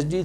SDG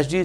SDG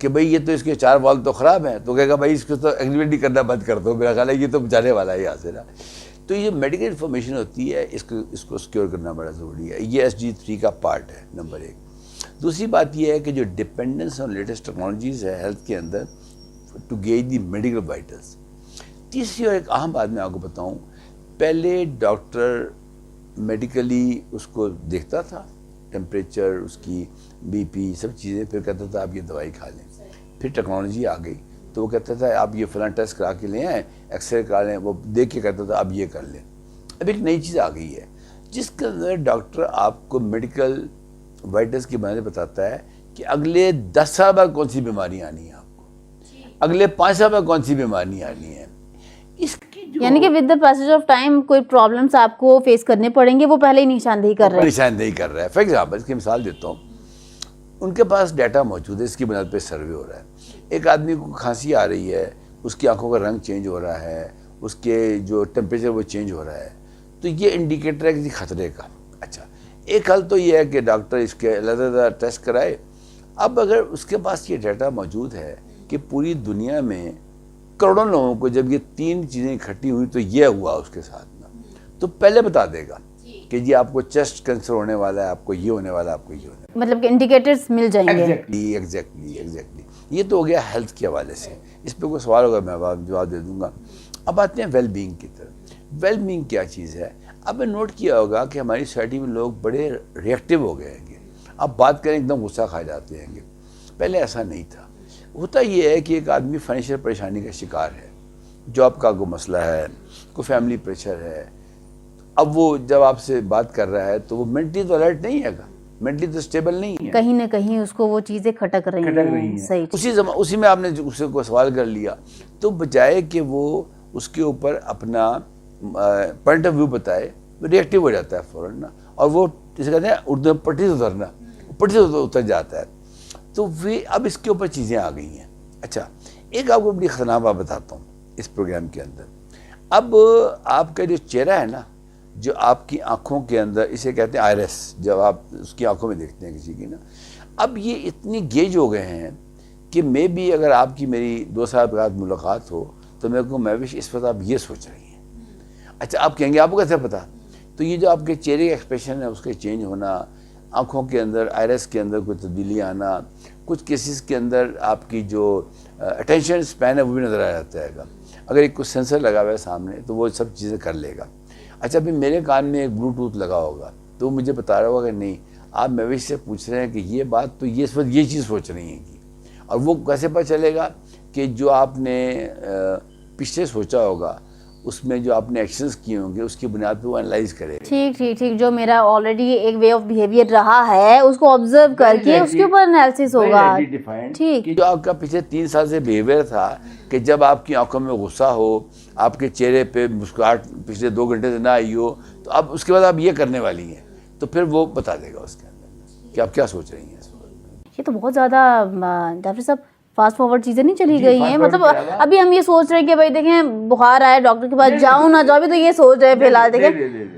کہ بھائی یہ تو اس کے 4 وال تو خراب ہیں, تو کہے گا بھائی اس کو تو ایگریویٹ نہیں کرنا بند کر دو, میرا خیال ہے یہ تو جانے والا ہے یہاں سے نا. تو یہ میڈیکل انفارمیشن ہوتی ہے, اس کو سیکیور کرنا بڑا ضروری ہے. یہ SG3 کا پارٹ ہے نمبر 1. دوسری بات یہ ہے کہ جو ڈپینڈنس آن لیٹسٹ ٹیکنالوجیز ہے ہیلتھ کے اندر ٹو گیج دی میڈیکل وائٹلس. تیسری اور ایک اہم بات میں آپ کو بتاؤں, پہلے ڈاکٹر میڈیکلی اس کو دیکھتا تھا, ٹیمپریچر, اس کی BP, سب چیزیں, پھر کہتا تھا آپ یہ دوائی کھا لیں. پھر ٹیکنالوجی آ گئی تو وہ کہتا تھا آپ یہ فلاں ٹیسٹ کرا کے لے آئیں, ایکس رے کرا لیں, وہ دیکھ کے کہتا تھا آپ یہ کر لیں. اب ایک نئی چیز آ گئی ہے جس کے اندر ڈاکٹر آپ کو میڈیکل وائٹلس کی بارے میں بتاتا ہے کہ اگلے 10 سال بعد کون سی بیماری آنی ہے آپ کو, اگلے 5 سال بعد کون سی بیماری آنی ہے. اس کی یعنی کہ with the passage of time کوئی پرابلمس آپ کو فیس کرنے پڑیں گے, وہ پہلے ہی نشاندہی کر رہے ہیں. نشاندہی کر رہا ہے. فار ایگزامپل اس کی مثال دیتا ہوں, ان کے پاس ڈیٹا موجود ہے, اس کی بنیاد پہ سروے ہو رہا ہے. ایک آدمی کو کھانسی آ رہی ہے, اس کی آنکھوں کا رنگ چینج ہو رہا ہے, اس کے جو ٹیمپریچر وہ چینج ہو رہا ہے, تو یہ انڈیکیٹر ہے کسی خطرے کا. اچھا, ایک حل تو یہ ہے کہ ڈاکٹر اس کے علیحدہ ٹیسٹ کرائے. اب اگر اس کے پاس یہ ڈیٹا موجود ہے کہ پوری دنیا میں کروڑوں لوگوں کو جب یہ 3 چیزیں اکٹھی ہوئی تو یہ ہوا اس کے ساتھ نا, تو پہلے بتا دے گا کہ جی آپ کو چیسٹ کینسر ہونے والا ہے, آپ کو یہ ہونے والا ہے, آپ کو یہ ہونے والا ہے. مطلب کہ انڈیکیٹرز مل جائیں گے. ایگزیکٹلی. یہ تو ہو گیا ہیلتھ کے حوالے سے. اس پہ کوئی سوال ہوگا میں جواب دے دوں گا. اب آتے ہیں ویل بینگ کی طرف. ویل بینگ کیا چیز ہے؟ اب میں نوٹ کیا ہوگا کہ ہماری سوسائٹی میں لوگ بڑے ری ایکٹیو ہو گئے ہیں گے. آپ بات کریں ایک دم غصہ کھا جاتے ہیں گے. پہلے ایسا نہیں تھا. ہوتا یہ ہے کہ ایک آدمی فائنینشیل پریشانی کا شکار ہے, جاب کا کوئی مسئلہ ہے, کوئی فیملی پریشر ہے. اب وہ جب آپ سے بات کر رہا ہے تو وہ مینٹلی تو الرٹ نہیں ہے گا, مینٹلی تو اسٹیبل نہیں ہے, کہیں نہ کہیں اس کو وہ چیزیں کھٹک رہی ہیں. صحیح. اسی میں آپ نے اس کو سوال کر لیا, تو بجائے کہ وہ اس کے اوپر اپنا پوائنٹ آف ویو بتائے, ری ایکٹیو ہو جاتا ہے فوراً نا, اور وہ جسے کہتے ہیں اردو میں پٹی سے اترنا, پٹی سے اتر جاتا ہے. تو وہ اب اس کے اوپر چیزیں آ گئی ہیں. اچھا, ایک آپ کو بڑی خطرناک بات بتاتا ہوں اس پروگرام کے اندر. اب آپ کا جو چہرہ ہے نا, جو آپ کی آنکھوں کے اندر, اسے کہتے ہیں آئرس, جب آپ اس کی آنکھوں میں دیکھتے ہیں کسی کی نا, اب یہ اتنی گیج ہو گئے ہیں کہ میں بھی اگر آپ کی میری 2 سال بعد ملاقات ہو تو میں کو مہوش اس وقت آپ یہ سوچ رہی ہیں. اچھا, آپ کہیں گے آپ کو کیسے پتا؟ تو یہ جو آپ کے چہرے کا ایکسپریشن ہے اس کے چینج ہونا, آنکھوں کے اندر آئرس کے اندر کوئی تبدیلی آنا, کچھ کیسز کے اندر آپ کی جو اٹینشن اسپین ہے وہ بھی نظر آ جاتا ہے گا. اگر ایک کوئی سینسر لگا ہوا ہے سامنے تو وہ سب چیزیں کر لے گا. اچھا, ابھی میرے کان میں ایک بلوٹوتھ لگا ہوگا تو وہ مجھے بتا رہا ہوگا کہ نہیں, آپ مہوش سے پوچھ رہے ہیں کہ یہ بات تو یہ اس وقت یہ چیز سوچ رہی ہیں کہ, اور وہ کیسے پتہ چلے گا کہ جو آپ نے پچھلے سوچا ہوگا اس میں جو آپ نے ایکشنز کیے ہوں گے اس کی بنیاد پہ وہ انالائز کرے. ٹھیک ٹھیک ٹھیک. جو میرا آلریڈی ایک وے آف بیہیویئر رہا ہے اس کو آبزرو کر کے اس کے اوپر انالیسس ہوگا. ٹھیک. جو آپ کا پچھلے 3 سال سے بیہیویئر تھا کہ جب آپ کی آنکھوں میں غصہ ہو, آپ کے چہرے پہ مسکراہٹ پچھلے 2 گھنٹے سے نہ آئی ہو, تو اب اس کے بعد آپ یہ کرنے والی ہیں, تو پھر وہ بتا دے گا اس کے اندر کہ آپ کیا سوچ رہی ہیں اس وقت. یہ تو بہت زیادہ ڈاکٹر صاحب فاسٹ فارورڈ چیزیں نہیں چلی گئی ہیں. مطلب ابھی ہم یہ سوچ رہے ہیں کہ بھائی دیکھیں بخار آئے ڈاکٹر کے پاس جاؤں نہ جاؤں, بھی تو یہ سوچ رہے ہیں فی الحال. دیکھیں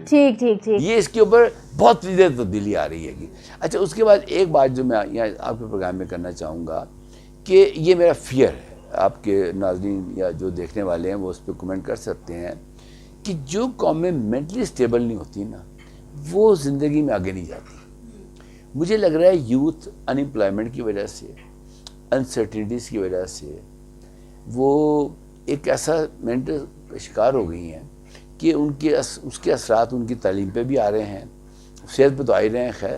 ٹھیک ٹھیک ٹھیک, یہ اس کے اوپر بہت چیزیں تبدیلی آ رہی ہے. اچھا, اس کے بعد ایک بات جو میں یہاں آپ کے پروگرام میں کرنا چاہوں گا کہ یہ میرا فیئر ہے, آپ کے ناظرین یا جو دیکھنے والے ہیں وہ اس پہ کمنٹ کر سکتے ہیں, کہ جو قومیں مینٹلی اسٹیبل نہیں ہوتی نا وہ زندگی میں آگے نہیں جاتی. مجھے لگ رہا ہے یوتھ ان امپلائمنٹ کی وجہ سے, انسرٹنٹیز کی وجہ سے وہ ایک ایسا مینٹل شکار ہو گئی ہیں کہ ان کے اس کے اثرات ان کی تعلیم پہ بھی آ رہے ہیں, صحت پہ تو آ ہی رہے ہیں, خیر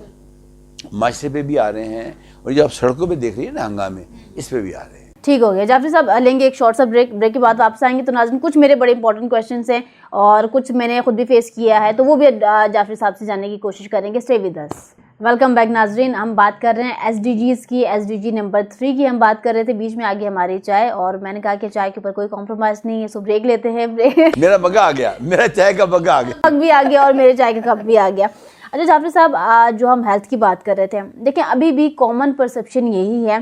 معاشرے پہ بھی آ رہے ہیں, اور جو آپ سڑکوں پہ دیکھ رہی ہیں نا ہنگامے, اس پہ بھی آ رہے ہیں. ٹھیک ہو گیا. جعفری صاحب لیں گے ایک شارٹ سا بریک کے بعد واپس آئیں گے. تو ناظرین کچھ میرے بڑے انپورٹنٹ کویشچنس ہیں اور کچھ میں نے خود بھی فیس کیا ہے, تو وہ بھی جعفری صاحب سے جاننے کی کوشش کریں گے. Stay with us. Welcome back ناظرین. ہم بات کر رہے ہیں SDGs کی, SDG نمبر 3 کی ہم بات کر رہے تھے. بیچ میں آگے ہماری چائے, اور میں نے کہا کہ چائے کے اوپر کوئی کمپرومائز نہیں ہے, سو بریک لیتے ہیں. میرا مگا آ گیا, میرا چائے کا مگا آ گیا, مگ بھی آ گیا اور میرے چائے کا کپ بھی آ گیا. اچھا جعفری صاحب, جو ہم ہیلتھ کی بات کر رہے تھے, دیکھیں ابھی بھی کامن پرسیپشن یہی ہے,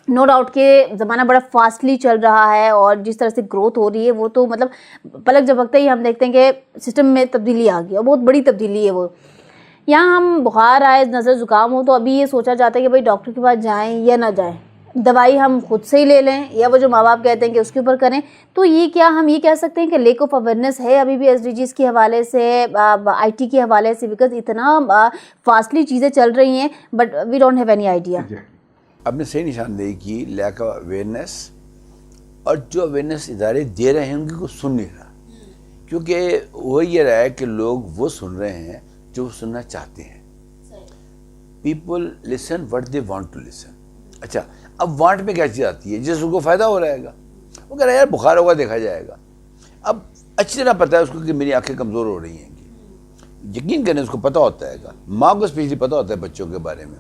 نو ڈاؤٹ کہ زمانہ بڑا فاسٹلی چل رہا ہے, اور جس طرح سے گروتھ ہو رہی ہے وہ تو مطلب پلک جھپکتے ہی ہم دیکھتے ہیں کہ سسٹم میں تبدیلی آ گئی, اور بہت بڑی تبدیلی ہے وہ. یہاں ہم بخار آئے, نزلہ زکام ہو, تو ابھی یہ سوچا جاتا ہے کہ بھائی ڈاکٹر کے پاس جائیں یا نہ جائیں. دوائی ہم خود سے ہی لے لیں یا وہ جو ماں باپ کہتے ہیں کہ اس کے اوپر کریں. تو یہ کیا ہم یہ کہہ سکتے ہیں کہ لیک آف اویئرنیس ہے ابھی بھی ایس ڈی جیز کے حوالے سے, آئی ٹی کے حوالے سے, بیکاز اتنا فاسٹلی چیزیں چل رہی ہیں but we don't have any idea. آپ نے صحیح نشاندہی کی, لیک آف اویئرنیس, اور جو اویئرنیس ادارے دے رہے ہیں ان کی کوئی سن نہیں رہا, کیونکہ وہ یہ رہا ہے کہ لوگ وہ سن رہے ہیں جو وہ سننا چاہتے ہیں. People listen what they want to listen. اچھا, اب وانٹ میں کیا چیز آتی ہے جس کو فائدہ ہو رہے گا, وہ کہہ رہا ہے یار بخار ہوگا دیکھا جائے گا. اب اچھی طرح پتہ ہے اس کو کہ میری آنکھیں کمزور ہو رہی ہیں, یقین کریں اس کو پتہ ہوتا ہے گا, ماں کو اسپیشلی پتہ ہوتا ہے بچوں کے بارے میں.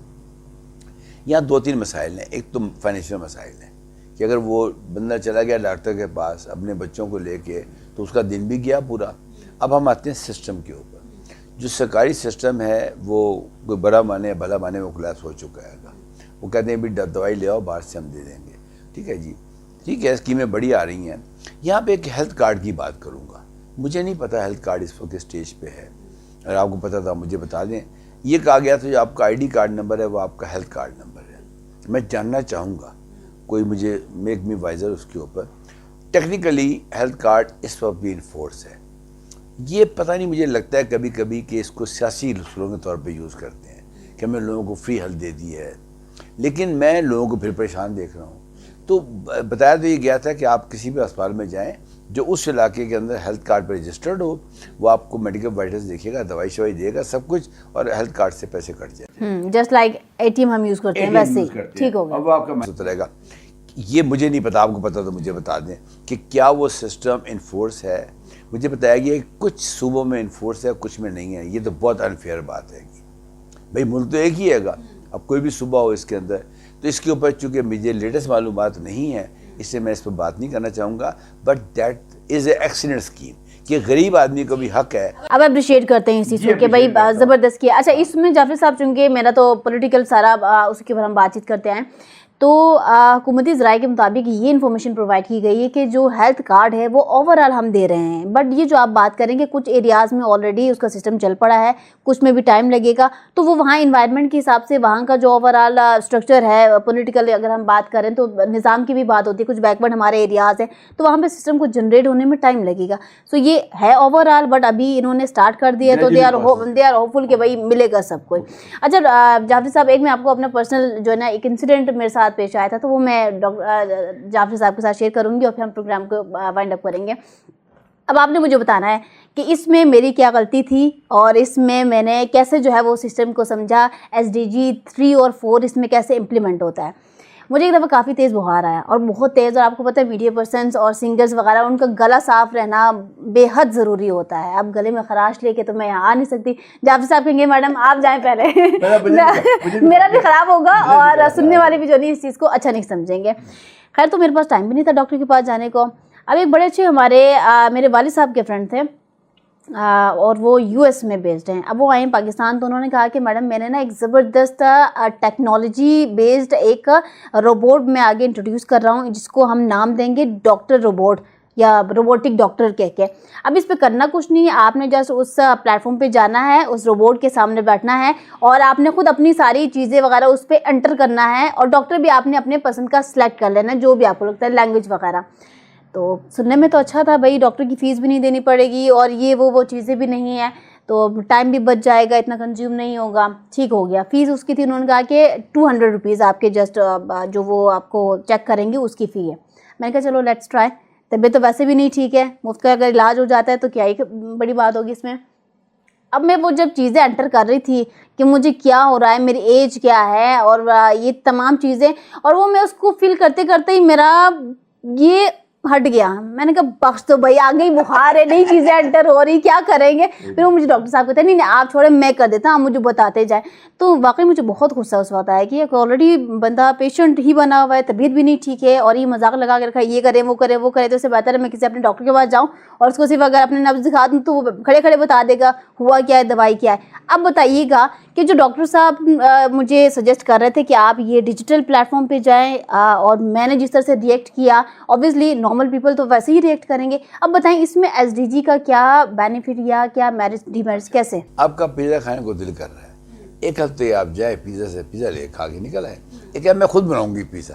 یہاں 2-3 مسائل ہیں. ایک تو فائنینشیل مسائل ہیں کہ اگر وہ بندہ چلا گیا ڈاکٹر کے پاس اپنے بچوں کو لے کے تو اس کا دن بھی گیا پورا. اب ہم آتے ہیں سسٹم کے اوپر. جو سرکاری سسٹم ہے وہ کوئی بڑا مانے بھلا مانے میں کلاس ہو چکا ہے گا. وہ کہتے ہیں بھی دوائی لے آؤ باہر سے ہم دے دیں گے. ٹھیک ہے جی, ٹھیک ہے, اسکیمیں بڑی آ رہی ہیں. یہاں پہ ایک ہیلتھ کارڈ کی بات کروں گا. مجھے نہیں پتہ ہیلتھ کارڈ اس وقت اسٹیج پہ ہے, اگر آپ کو پتہ تھا مجھے بتا دیں. یہ کہا گیا تھا جو آپ کا آئی ڈی کارڈ نمبر ہے وہ آپ کا ہیلتھ کارڈ نمبر ہے. میں جاننا چاہوں گا, کوئی مجھے میک می وائزر اس کے اوپر. ٹیکنیکلی ہیلتھ کارڈ اس وقت بھی انفورس ہے. یہ پتہ نہیں, مجھے لگتا ہے کبھی کبھی کہ اس کو سیاسی اصولوں کے طور پہ یوز کرتے ہیں کہ ہمیں لوگوں کو فری ہیلتھ دے دی ہے, لیکن میں لوگوں کو پھر پریشان دیکھ رہا ہوں. تو بتایا تو یہ گیا تھا کہ آپ کسی بھی اسپتال میں جائیں جو اس علاقے کے اندر ہیلتھ کارڈ پہ رجسٹرڈ ہو, وہ آپ کو میڈیکل وائٹلس دیکھے گا, دوائی شوائی دے گا, سب کچھ, اور ہیلتھ کارڈ سے پیسے کٹ جائیں. Just like A T M ہم یوز کرتے ہیں ویسے ہی ٹھیک ہوگا. اب آپ کا محسوس رہے گا. یہ مجھے نہیں پتا, آپ کو پتا تو مجھے بتا دیں کہ کیا وہ سسٹم انفورس ہے. مجھے بتایا گیا کہ کچھ صوبوں میں انفورس ہے, کچھ میں نہیں ہے. یہ تو بہت انفیئر بات ہے کہ بھائی ملک تو ایک ہی ہے گا, اب کوئی بھی صوبہ ہو اس کے اندر. تو اس کے اوپر چونکہ مجھے لیٹسٹ معلومات نہیں ہے اس سے میں اس پہ بات نہیں کرنا چاہوں گا. But that is a excellent scheme کہ غریب آدمی کو بھی حق ہے. اب اپریشیٹ کرتے ہیں اس چیز کو کہ بھائی زبردست کیا. اچھا, اس میں جعفر صاحب چونکہ میرا تو پولیٹیکل سارا اس کے اوپر ہم بات چیت کرتے ہیں, تو حکومتی ذرائع کے مطابق یہ انفارمیشن پرووائڈ کی گئی ہے کہ جو ہیلتھ کارڈ ہے وہ اوور آل ہم دے رہے ہیں, بٹ یہ جو آپ بات کریں کہ کچھ ایریاز میں آلریڈی اس کا سسٹم چل پڑا ہے, کچھ میں بھی ٹائم لگے گا. تو وہ وہاں انوائرمنٹ کے حساب سے وہاں کا جو اوور آل اسٹرکچر ہے پولیٹیکل اگر ہم بات کریں تو نظام کی بھی بات ہوتی ہے, کچھ بیکورڈ ہمارے ایریاز ہیں تو وہاں پہ سسٹم کو جنریٹ ہونے میں ٹائم لگے گا. سو یہ ہے اوور آل, بٹ ابھی انہوں نے اسٹارٹ کر دیا ہے تو دے آر ہوپ فل کہ بھائی ملے گا سب کو. اچھا جعفر صاحب, ایک میں آپ کو اپنا پرسنل جو ہے نا ایک انسیڈنٹ میرے ساتھ پیش آیا تھا, تو وہ میں جعفر صاحب کے ساتھ شیئر کروں گی اور پھر ہم پروگرام کو وائنڈ اپ کریں گے. اب آپ نے مجھے بتانا ہے کہ اس میں میری کیا غلطی تھی اور اس میں نے کیسے جو ہے وہ سسٹم کو سمجھا, ایس ڈی جی 3 اور 4 اس میں کیسے امپلیمنٹ ہوتا ہے. مجھے ایک دفعہ کافی تیز بخار آیا, اور بہت تیز, اور آپ کو پتہ ہے میڈیا پرسنس اور سنگرز وغیرہ ان کا گلا صاف رہنا بے حد ضروری ہوتا ہے. اب گلے میں خراش لے کے تو میں آ نہیں سکتی. جعفر صاحب کہیں گے میڈم آپ جائیں پہلے, میرا بھی خراب ہوگا اور سننے والے بھی جو نہیں اس چیز کو اچھا نہیں سمجھیں گے. خیر, تو میرے پاس ٹائم بھی نہیں تھا ڈاکٹر کے پاس جانے کو. اب ایک بڑے اچھے میرے والد صاحب کے فرینڈ تھے اور وہ یو ایس میں بیسڈ ہیں. اب وہ آئے ہیں پاکستان, تو انہوں نے کہا کہ میڈم میں نے نا ایک زبردست ٹیکنالوجی بیسڈ ایک روبوٹ میں آگے انٹروڈیوس کر رہا ہوں جس کو ہم نام دیں گے ڈاکٹر روبوٹ یا روبوٹک ڈاکٹر کہہ کے. اب اس پہ کرنا کچھ نہیں ہے, آپ نے جسٹ اس پلیٹ فارم پہ جانا ہے, اس روبوٹ کے سامنے بیٹھنا ہے اور آپ نے خود اپنی ساری چیزیں وغیرہ اس پہ انٹر کرنا ہے, اور ڈاکٹر بھی آپ نے اپنے پسند کا سلیکٹ کر لینا جو بھی آپ کو لگتا ہے, لینگویج وغیرہ. تو سننے میں تو اچھا تھا, بھائی ڈاکٹر کی فیس بھی نہیں دینی پڑے گی اور یہ وہ چیزیں بھی نہیں ہیں, تو ٹائم بھی بچ جائے گا, اتنا کنزیوم نہیں ہوگا. ٹھیک ہو گیا. فیس اس کی تھی, انہوں نے کہا کہ 200 روپیز آپ کے جسٹ جو وہ آپ کو چیک کریں گے اس کی فی ہے. میں نے کہا چلو لیٹس ٹرائی, طبیعت تو ویسے بھی نہیں ٹھیک ہے, مفت کا اگر علاج ہو جاتا ہے تو کیا ہی بڑی بات ہوگی اس میں. اب میں وہ جب چیزیں انٹر کر رہی تھی کہ مجھے کیا ہو رہا ہے, میری ایج کیا ہے اور یہ تمام چیزیں, اور وہ میں اس کو فل کرتے کرتے ہی میرا یہ ہٹ گیا. میں نے کہا بخش تو بھائی, آ گئی بخار ہے, نئی چیزیں انٹر ہو رہی, کیا کریں گے. پھر وہ مجھے ڈاکٹر صاحب کہتے ہیں نہیں آپ چھوڑے میں کر دیتا ہوں, آپ مجھے بتاتے جائیں. تو واقعی مجھے بہت غصہ اس وقت آیا کہ آلریڈی بندہ پیشنٹ ہی بنا ہوا ہے, طبیعت بھی نہیں ٹھیک ہے, اور یہ مذاق لگا کے رکھا ہے یہ کرے وہ کرے وہ کرے. تو اس سے بہتر ہے میں کسی اپنے ڈاکٹر کے پاس جاؤں اور اس کو صرف اگر اپنے نبض دکھا دوں تو وہ کھڑے کھڑے بتا دے گا ہوا کیا ہے, دوائی کیا ہے. اب بتائیے گا کہ جو ڈاکٹر صاحب مجھے سجیسٹ کر رہے تھے کہ آپ یہ ڈیجیٹل پلیٹ فارم پہ جائیں, اور میں نے جس طرح سے ریئیکٹ کیا, اوبویسلی نارمل پیپل تو ویسے ہی ریئیکٹ کریں گے. اب بتائیں اس میں ایس ڈی جی کا کیا بینیفٹ یا کیا میرٹس ڈیمیرٹس کیسے؟ آپ کا پیزا کھانے کو دل کر رہا ہے, ایک ہفتے آپ جائے پیزا سے پیزا لے کھا کے نکل آئے. ایک ہے میں خود بناؤں گی پیزا,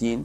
3,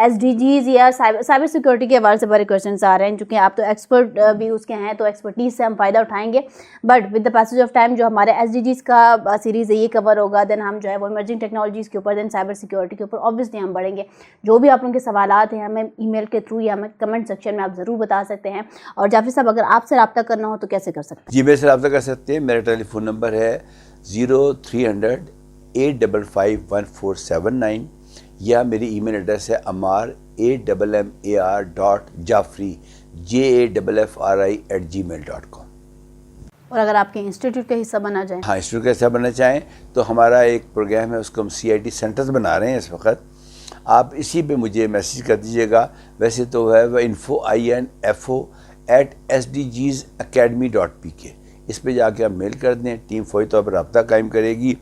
SDGs یا سائبر سیکورٹی کے حوالے سے بڑے کویشچنس آ رہے ہیں, چونکہ آپ تو ایکسپرٹ بھی اس کے ہیں, تو ایکسپرٹیز سے ہم فائدہ اٹھائیں گے. But with the passage of time جو ہمارے SDGs کا سیریز ہے یہ کور ہوگا, دین ہم جو ہے وہ ایمرجنگ ٹیکنالوجیز کے اوپر, دین سائبر سیکورٹی کے اوپر آبویسلی ہم بڑھیں گے. جو بھی آپ لوگوں کے سوالات ہیں ہمیں ای میل کے تھرو یا ہمیں کمنٹ سیکشن میں آپ ضرور بتا سکتے ہیں. اور جعفری صاحب اگر آپ سے رابطہ کرنا ہو تو کیسے کر سکتے ہیں؟ جی میرے سے رابطہ کر سکتے ہیں. میرا ٹیلی فون نمبر ہے 0300-855-1479 یا میری ای میل ایڈریس ہے ammar.jafri@gmail.com. اور اگر آپ کے انسٹیٹیوٹ کا حصہ بننا چاہیں, ہاں انسٹیٹیوٹ کا حصہ بننا چاہیں تو ہمارا ایک پروگرام ہے, اس کو ہم CIT سینٹرز بنا رہے ہیں اس وقت. آپ اسی پہ مجھے میسیج کر دیجیے گا. ویسے تو ہے وہ info@sdgsacademy.pk, اس پہ جا کے آپ میل کر دیں. ٹیم فوری طور پر رابطہ قائم کرے گی.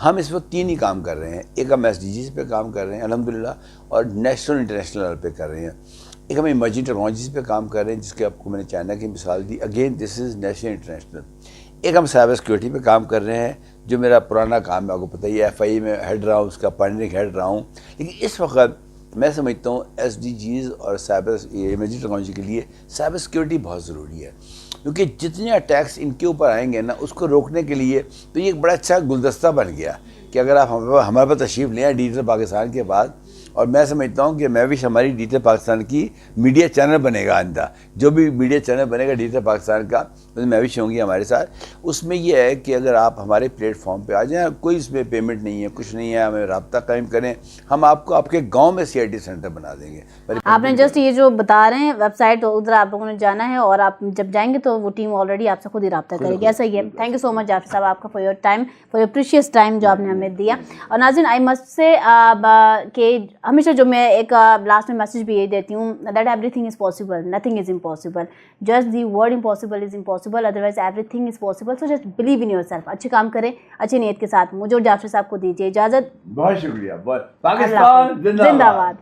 ہم اس وقت 3 ہی کام کر رہے ہیں. ایک ہم SDGs پہ کام کر رہے ہیں الحمدللہ, اور نیشنل انٹرنیشنل لیول پہ کر رہے ہیں. ایک ہم ایمرجنگ ٹیکنالوجیز پہ کام کر رہے ہیں, جس کے آپ کو میں نے چائنا کی مثال دی. Again this is national international. ایک ہم سائبر سیکورٹی پہ کام کر رہے ہیں, جو میرا پرانا کام ہے, آپ کو پتہ ہی ہے. FIA میں ہیڈ رہا ہوں, اس کا پارٹنرنگ ہیڈ رہا ہوں. لیکن اس وقت میں سمجھتا ہوں SDGs اور سائبر ایمرجنگ ٹیکنالوجی کے لیے سائبر سیکورٹی بہت ضروری ہے, کیونکہ جتنے اٹیکس ان کے اوپر آئیں گے نا, اس کو روکنے کے لیے تو یہ ایک بڑا اچھا گلدستہ بن گیا کہ اگر آپ ہمارے پاس تشریف لیں ڈیجیٹل پاکستان کے بعد. اور میں سمجھتا ہوں کہ میوش ہماری ڈیجیٹل پاکستان کی میڈیا چینل بنے گا. آئندہ جو بھی میڈیا چینل بنے گا ڈیجیٹل پاکستان کا, اس میں میوش ہوں گی ہمارے ساتھ. اس میں یہ ہے کہ اگر آپ ہمارے پلیٹ فارم پہ آ جائیں, کوئی اس میں پیمنٹ نہیں ہے, کچھ نہیں ہے, ہمیں رابطہ قائم کریں, ہم آپ کو آپ کے گاؤں میں CIT سینٹر بنا دیں گے. آپ نے جسٹ یہ جو بتا رہے ہیں ویب سائٹ, ادھر آپ لوگوں نے جانا ہے, اور آپ جب جائیں گے تو وہ ٹیم آلریڈی آپ سے خود ہی رابطہ کرے گی. ایسا ہی ہے. تھینک یو سو مچ جعفری صاحب, آپ کا for your time, for your precious time جو آپ نے ہمیں دیا. اور ناظرین آئی مسٹ سے کہ ہمیشہ جو میں ایک لاسٹ میں میسج بھی یہی دیتی ہوں, that every thing is possible, nothing is impossible, just the word impossible is impossible, otherwise every thing is possible. So just believe in your self. اچھے کام کریں اچھی نیت کے ساتھ. مجھے اور جعفری صاحب کو دیجیے اجازت. بہت شکریہ. پاکستان زندہ باد.